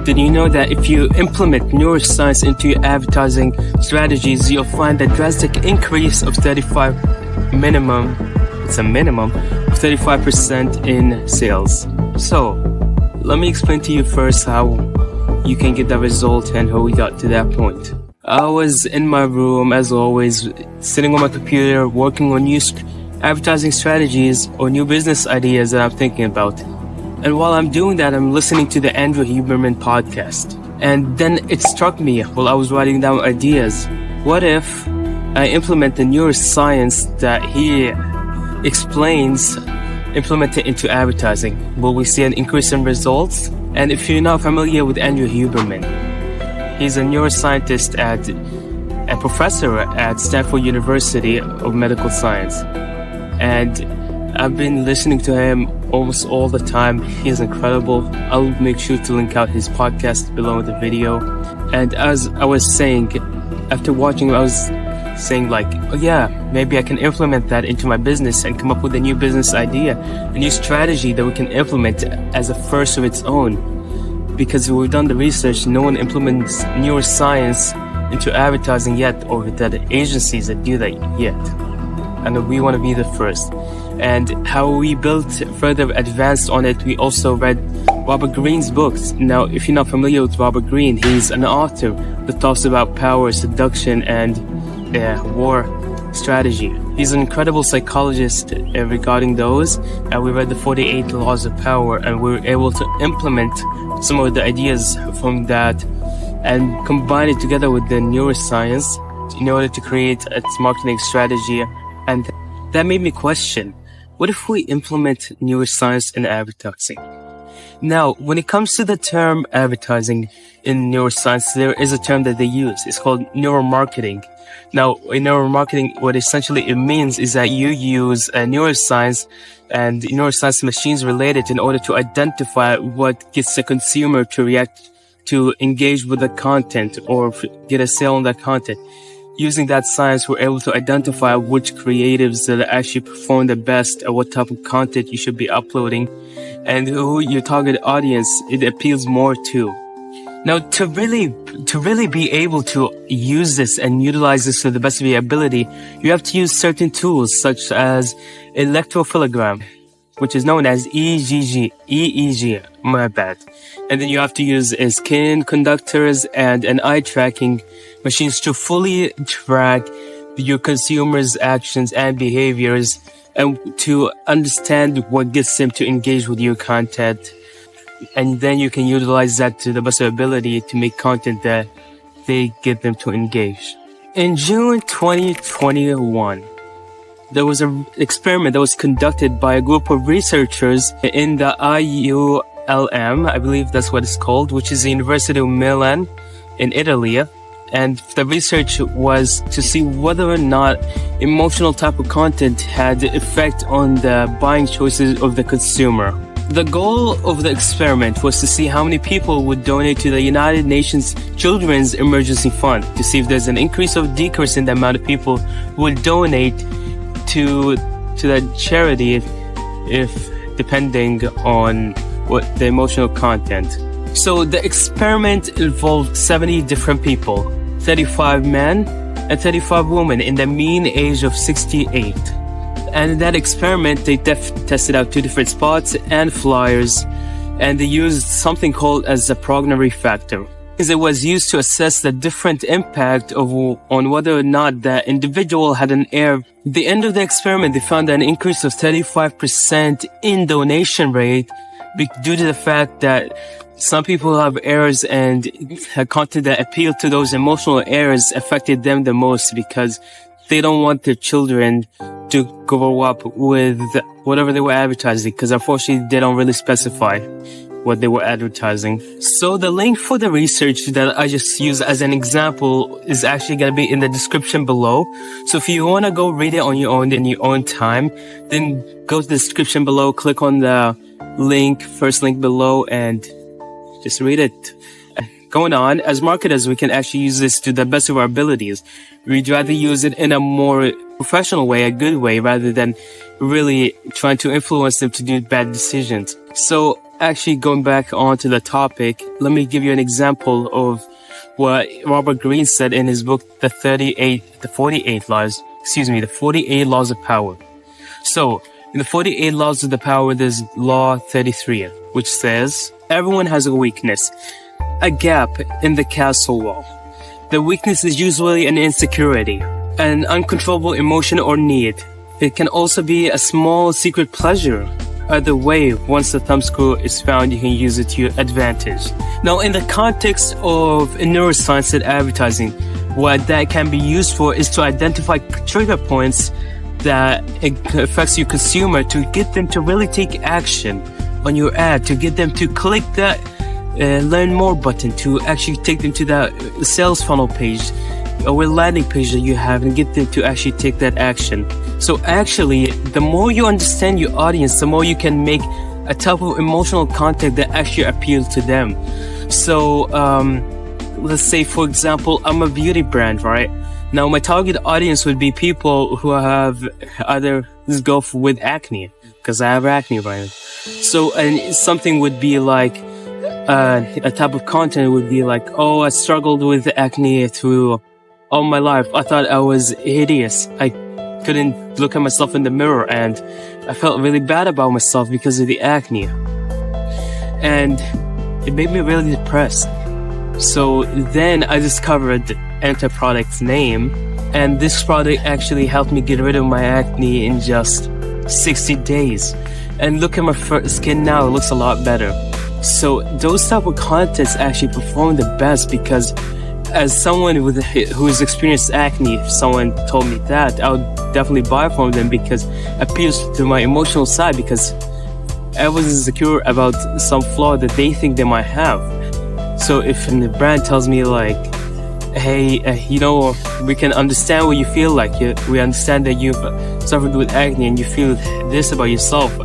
Did you know that if you implement neuroscience into your advertising strategies, you'll find a drastic increase of 35% in sales? So, let me explain to you first how you can get that result and how we got to that point. I was in my room, as always, sitting on my computer, working on new advertising strategies or new business ideas that I'm thinking about. And while I'm doing that, I'm listening to the Andrew Huberman podcast. And then it struck me while I was writing down ideas. What if I implement the neuroscience that he explains, implement it into advertising? Will we see an increase in results? And if you're not familiar with Andrew Huberman, he's a neuroscientist a professor at Stanford University of Medical Science. And I've been listening to him almost all the time. He's incredible. I'll make sure to link out his podcast below in the video. And as I was saying, after watching, I was saying like, oh yeah, maybe I can implement that into my business and come up with a new business idea, a new strategy that we can implement as a first of its own. Because we've done the research, no one implements neuroscience into advertising yet, or the agencies that do that yet. And we want to be the first. And how we built further advanced on it, we also read Robert Greene's books. Now, if you're not familiar with Robert Greene, he's an author that talks about power, seduction, and war strategy. He's an incredible psychologist regarding those. And we read the 48 Laws of Power, and we were able to implement some of the ideas from that and combine it together with the neuroscience in order to create a marketing strategy. And that made me question, what if we implement neuroscience in advertising? Now, when it comes to the term advertising in neuroscience, there is a term that they use. It's called neuromarketing. Now, in neuromarketing, what essentially it means is that you use neuroscience and neuroscience machines related in order to identify what gets the consumer to react, to engage with the content or get a sale on that content. Using that science, we're able to identify which creatives that actually perform the best at what type of content you should be uploading and who your target audience it appeals more to. Now, to really be able to use this and utilize this to the best of your ability, you have to use certain tools such as electrophilogram, which is known as EEG, my bad. And then you have to use skin conductors and an eye tracking machines to fully track your consumers' actions and behaviors and to understand what gets them to engage with your content. And then you can utilize that to the best of ability to make content that they get them to engage. In June 2021, there was an experiment that was conducted by a group of researchers in the IULM, I believe that's what it's called, which is the University of Milan in Italy. And the research was to see whether or not emotional type of content had effect on the buying choices of the consumer. The goal of the experiment was to see how many people would donate to the United Nations Children's Emergency Fund, to see if there's an increase or decrease in the amount of people who would donate to that charity if depending on what the emotional content. So the experiment involved 70 different people, 35 men and 35 women in the mean age of 68. And in that experiment, they tested out 2 different spots and flyers, and they used something called as the prognostic factor. It was used to assess the different impact on whether or not the individual had an error. At the end of the experiment, they found an increase of 35% in donation rate due to the fact that some people have errors and content that appeal to those emotional errors affected them the most because they don't want their children to grow up with whatever they were advertising, because unfortunately they don't really specify what they were advertising. So the link for the research that I just used as an example is actually going to be in the description below. So if you want to go read it on your own in your own time, then go to the description below, click on the first link below, and just read it. Going on, as marketers, we can actually use this to the best of our abilities. We'd rather use it in a more professional way, a good way, rather than really trying to influence them to do bad decisions. So actually going back onto the topic, let me give you an example of what Robert Greene said in his book, the 48 Laws of Power. So, in the 48 Laws of the Power, there's Law 33, which says, everyone has a weakness, a gap in the castle wall. The weakness is usually an insecurity, an uncontrollable emotion or need. It can also be a small secret pleasure. Either way, once the thumbscrew is found, you can use it to your advantage. Now, in the context of neuroscience and advertising, what that can be used for is to identify trigger points that affects your consumer, to get them to really take action on your ad, to get them to click that learn more button, to actually take them to that sales funnel page or landing page that you have and get them to actually take that action. So actually, the more you understand your audience, the more you can make a type of emotional content that actually appeals to them. So let's say, for example, I'm a beauty brand, right? Now my target audience would be people who have either, let's go with acne, because I have acne right now. So, and something would be like, a type of content would be like, oh, I struggled with acne through all my life. I thought I was hideous. I couldn't look at myself in the mirror and I felt really bad about myself because of the acne. And it made me really depressed. So then I discovered anti-product's name, and this product actually helped me get rid of my acne in just 60 days. And look at my skin now, it looks a lot better. So those type of contents actually perform the best, because as someone who's experienced acne, if someone told me that, I would definitely buy from them because it appeals to my emotional side, because I was insecure about some flaw that they think they might have. So if the brand tells me like, hey, we can understand what you feel like. We understand that you've suffered with acne and you feel this about yourself.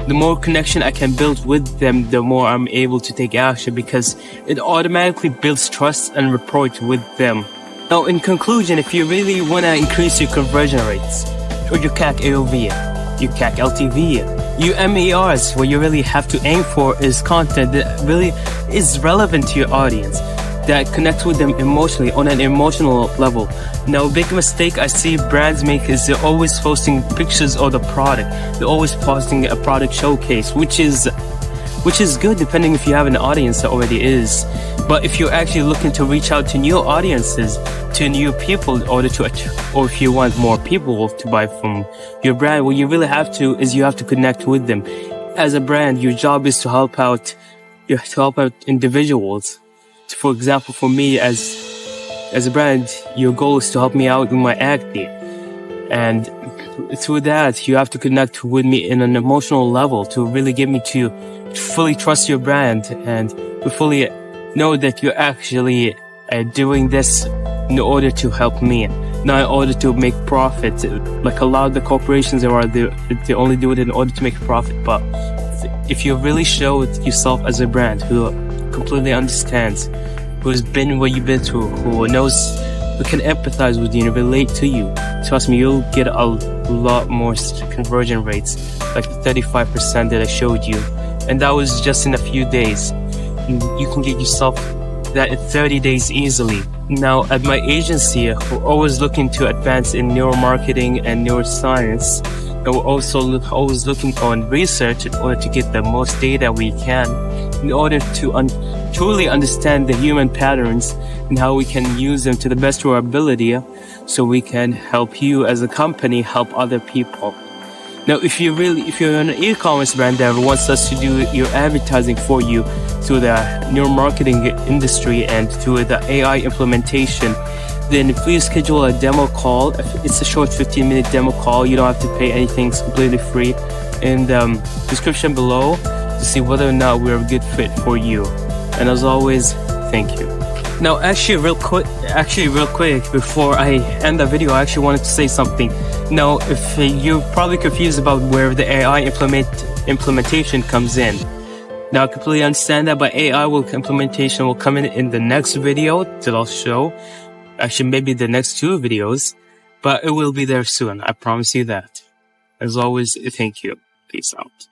The more connection I can build with them, the more I'm able to take action, because it automatically builds trust and rapport with them. Now, in conclusion, if you really want to increase your conversion rates, or your CAC AOV, your CAC LTV, your MERs, what you really have to aim for is content that really is relevant to your audience, that connects with them emotionally, on an emotional level. Now, a big mistake I see brands make is they're always posting pictures of the product. They're always posting a product showcase, which is good depending if you have an audience that already is. But if you're actually looking to reach out to new audiences, to new people, or if you want more people to buy from your brand, what you really have to is you have to connect with them. As a brand, your job is to help out individuals. For example, for me as a brand, your goal is to help me out with my acne. And through that, you have to connect with me in an emotional level to really get me to fully trust your brand and to fully know that you're actually doing this in order to help me, not in order to make profit. Like a lot of the corporations they only do it in order to make a profit. But if you really show yourself as a brand who completely understands, who's been what you've been through, who can empathize with you and relate to you, trust me, you'll get a lot more conversion rates, like the 35% that I showed you. And that was just in a few days. You can get yourself that in 30 days easily. Now, at my agency, we're always looking to advance in neuromarketing and neuroscience. And we're also always looking on research in order to get the most data we can, in order to truly understand the human patterns and how we can use them to the best of our ability, so we can help you as a company help other people. Now, if you're an e-commerce brand that wants us to do your advertising for you through the neuromarketing industry and through the AI implementation, then please schedule a demo call. It's a short 15-minute demo call. You don't have to pay anything. It's completely free. In the description below to see whether or not we're a good fit for you. And as always, thank you. Now, actually real quick, before I end the video, I actually wanted to say something. Now, if you're probably confused about where the AI implementation comes in. Now, I completely understand that, but AI implementation will come in the next video that I'll show. Actually, maybe the next 2 videos, but it will be there soon. I promise you that. As always, thank you. Peace out.